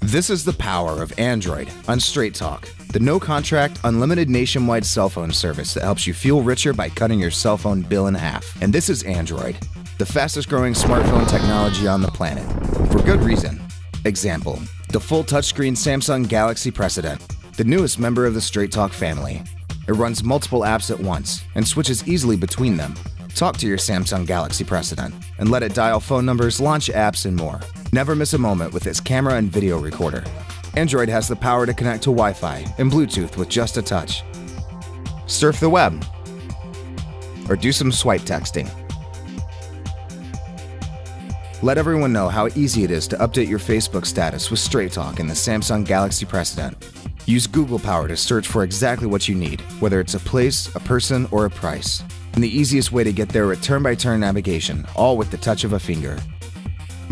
This is the power of Android on Straight Talk, the no-contract, unlimited nationwide cell phone service that helps you feel richer by cutting your cell phone bill in half. And this is Android, the fastest-growing smartphone technology on the planet, for good reason. Example, the full touchscreen Samsung Galaxy President, the newest member of the Straight Talk family. It runs multiple apps at once and switches easily between them. Talk to your Samsung Galaxy President and let it dial phone numbers, launch apps, and more. Never miss a moment with its camera and video recorder. Android has the power to connect to Wi-Fi and Bluetooth with just a touch. Surf the web or do some swipe texting. Let everyone know how easy it is to update your Facebook status with Straight Talk in the Samsung Galaxy President. Use Google Power to search for exactly what you need, whether it's a place, a person, or a price. And the easiest way to get there with turn-by-turn navigation, all with the touch of a finger.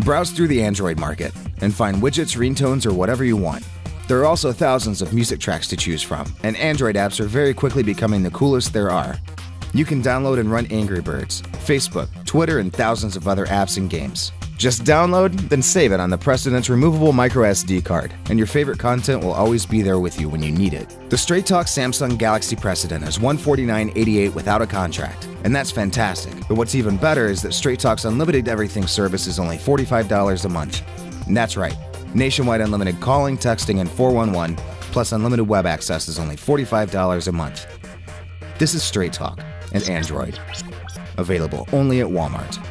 Browse through the Android market and find widgets, ringtones, or whatever you want. There are also thousands of music tracks to choose from, and Android apps are very quickly becoming the coolest there are. You can download and run Angry Birds, Facebook, Twitter, and thousands of other apps and games. Just download, then save it on the President's removable microSD card, and your favorite content will always be there with you when you need it. The Straight Talk Samsung Galaxy President is $149.88 without a contract, and that's fantastic. But what's even better is that Straight Talk's Unlimited Everything service is only $45 a month. And that's right, nationwide unlimited calling, texting, and 411, plus unlimited web access is only $45 a month. This is Straight Talk and Android. Available only at Walmart.